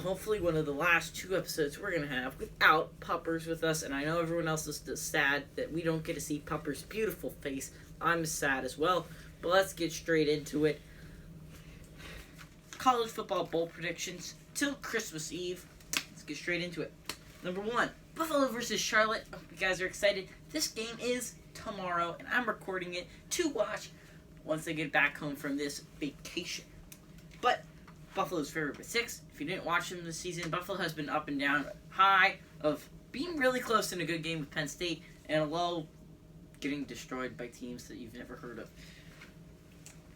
hopefully one of the last 2 episodes we're going to have without Puppers with us. And I know everyone else is sad that we don't get to see Pupper's beautiful face. I'm sad as well. But let's get straight into it. College football bowl predictions till Christmas Eve. Let's get straight into it. Number 1, Buffalo versus Charlotte. I hope you guys are excited. This game is tomorrow, and I'm recording it to watch once I get back home from this vacation. But Buffalo's favored by 6. If you didn't watch them this season, Buffalo has been up and down, high of being really close in a good game with Penn State, and a low getting destroyed by teams that you've never heard of.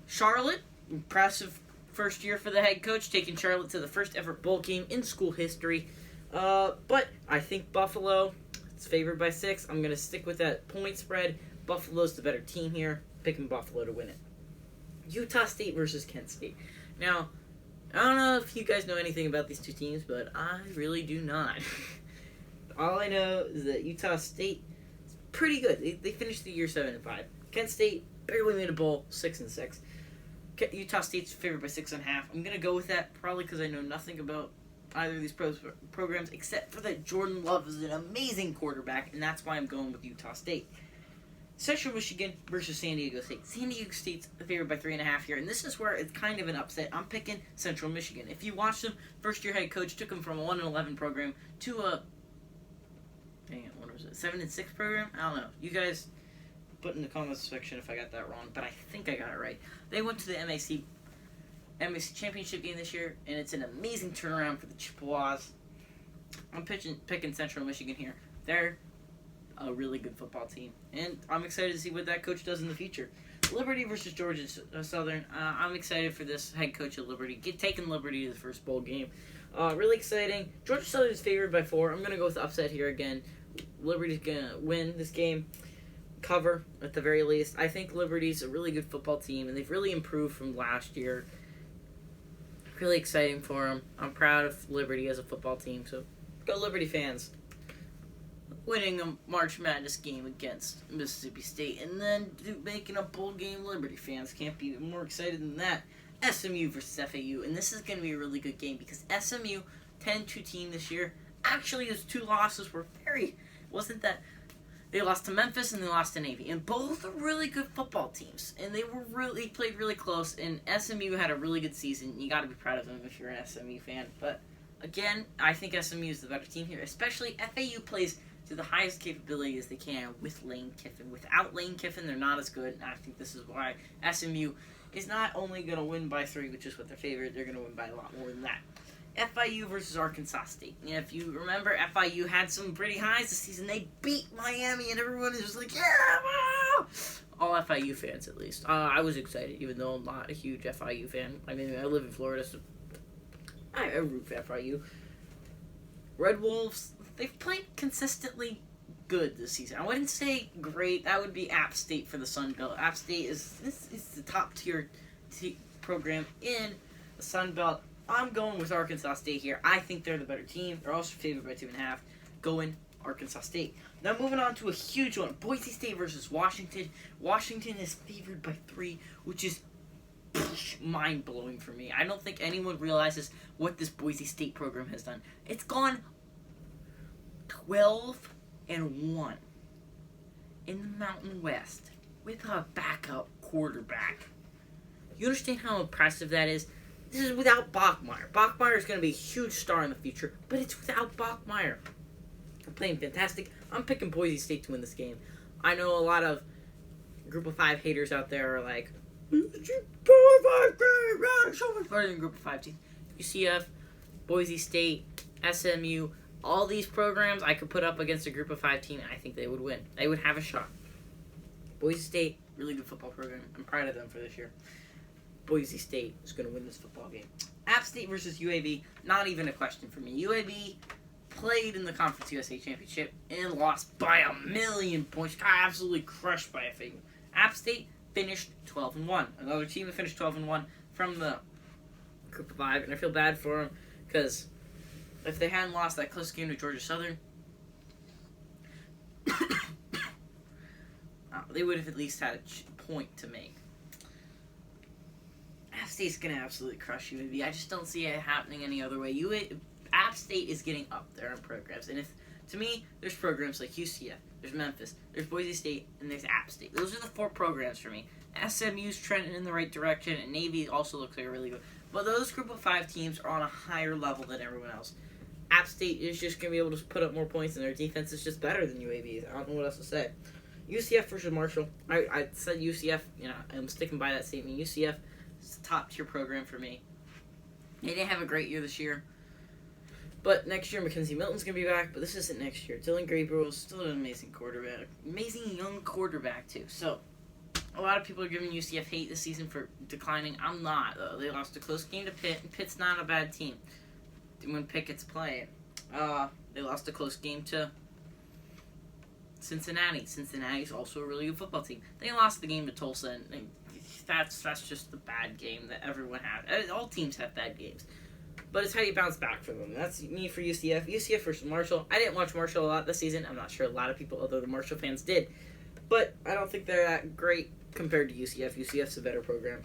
Charlotte, impressive first year for the head coach, taking Charlotte to the first ever bowl game in school history. But I think Buffalo is favored by 6. I'm going to stick with that point spread. Buffalo's the better team here. Picking Buffalo to win it. Utah State versus Kent State. Now, I don't know if you guys know anything about these two teams, but I really do not. All I know is that Utah State is pretty good. They finished the year 7-5. Kent State barely made a bowl, 6-6. Utah State's favored by 6.5. I'm gonna go with that probably because I know nothing about either of these programs except for that Jordan Love is an amazing quarterback, and that's why I'm going with Utah State. Central Michigan versus San Diego State. San Diego State's favored by 3.5 here, and this is where it's kind of an upset. I'm picking Central Michigan. If you watch them, first-year head coach took them from a 1-11 program to a 7-6 program. I don't know. You guys put in the comments section if I got that wrong, but I think I got it right. They went to the MAC championship game this year, and it's an amazing turnaround for the Chippewas. I'm picking Central Michigan here. They're a really good football team, and I'm excited to see what that coach does in the future. Liberty versus Georgia Southern. I'm excited for this head coach at Liberty taking Liberty to the first bowl game. Really exciting. Georgia Southern is favored by 4. I'm going to go with upset here again. Liberty's going to win this game. Cover at the very least. I think Liberty's a really good football team, and they've really improved from last year. Really exciting for them. I'm proud of Liberty as a football team, so go Liberty fans. Winning a March Madness game against Mississippi State, and then making a bowl game. Liberty fans can't be more excited than that. SMU versus FAU, and this is going to be a really good game because SMU 10-2 team this year. Actually, those 2 losses wasn't that. They lost to Memphis and they lost to Navy, and both are really good football teams. And they played really close. And SMU had a really good season. You got to be proud of them if you're an SMU fan. But again, I think SMU is the better team here. Especially FAU plays to the highest capability as they can with Lane Kiffin. Without Lane Kiffin, they're not as good. And I think this is why SMU is not only going to win by 3, which is what they're favored. They're going to win by a lot more than that. FIU versus Arkansas State. And if you remember, FIU had some pretty highs this season. They beat Miami, and everyone is just like, yeah, wow! All FIU fans, at least. I was excited, even though I'm not a huge FIU fan. I mean, I live in Florida, so I root for FIU. Red Wolves, they've played consistently good this season. I wouldn't say great. That would be App State for the Sun Belt. App State is the top-tier program in the Sun Belt. I'm going with Arkansas State here. I think they're the better team. They're also favored by 2.5. Going Arkansas State. Now moving on to a huge one. Boise State versus Washington. Washington is favored by 3, which is mind-blowing for me. I don't think anyone realizes what this Boise State program has done. It's gone 12-1 in the Mountain West with a backup quarterback. You understand how impressive that is? This is without Bachmeier. Bachmeier is going to be a huge star in the future, but it's without Bachmeier. They're playing fantastic. I'm picking Boise State to win this game. I know a lot of Group of 5 haters out there are like, Power 5 team, so much better than Group of 5 team. UCF, Boise State, SMU, all these programs I could put up against a Group of 5 team, and I think they would win. They would have a shot. Boise State, really good football program. I'm proud of them for this year. Boise State is going to win this football game. App State versus UAB, not even a question for me. UAB played in the Conference USA Championship and lost by 1,000,000 points. Got absolutely crushed by FAU. App State finished 12-1. Another team that finished 12-1 from the Group of 5, and I feel bad for them because if they hadn't lost that close game to Georgia Southern, they would have at least had a point to make. App State's going to absolutely crush UAB. I just don't see it happening any other way. App State is getting up there in programs, and to me, there's programs like UCF, there's Memphis, there's Boise State, and there's App State. Those are the 4 programs for me. SMU's trending in the right direction, and Navy also looks like a really good. But those group of 5 teams are on a higher level than everyone else. App State is just going to be able to put up more points, and their defense is just better than UAB's. I don't know what else to say. UCF versus Marshall. I said UCF, I'm sticking by that statement. UCF is a top-tier program for me. They didn't have a great year this year. But next year, Mackenzie Milton's going to be back, but this isn't next year. Dylan Gabriel is still an amazing quarterback. Amazing young quarterback, too. So, a lot of people are giving UCF hate this season for declining. I'm not, though. They lost a close game to Pitt, and Pitt's not a bad team when Pitt gets playing. They lost a close game to Cincinnati. Cincinnati's also a really good football team. They lost the game to Tulsa, and that's just the bad game that everyone has. All teams have bad games. But it's how you bounce back from them. That's me for UCF. UCF versus Marshall. I didn't watch Marshall a lot this season. I'm not sure a lot of people, other than Marshall fans, did. But I don't think they're that great compared to UCF. UCF's a better program.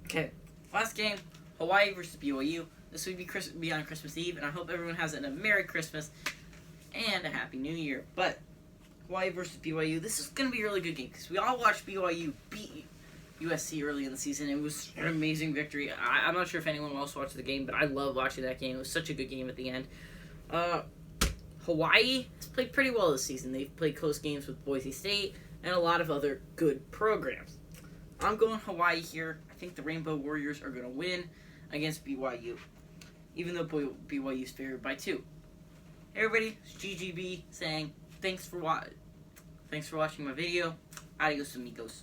Okay, last game, Hawaii versus BYU. This would be on Christmas Eve, and I hope everyone has a Merry Christmas and a Happy New Year. But Hawaii versus BYU, this is going to be a really good game because we all watched BYU beat USC early in the season. It was an amazing victory. I'm not sure if anyone else watched the game, but I love watching that game. It was such a good game at the end. Hawaii has played pretty well this season. They've played close games with Boise State and a lot of other good programs. I'm going Hawaii here. I think the Rainbow Warriors are going to win against BYU, even though BYU's favored by 2. Hey everybody, it's GGB saying thanks for watching my video. Adios amigos.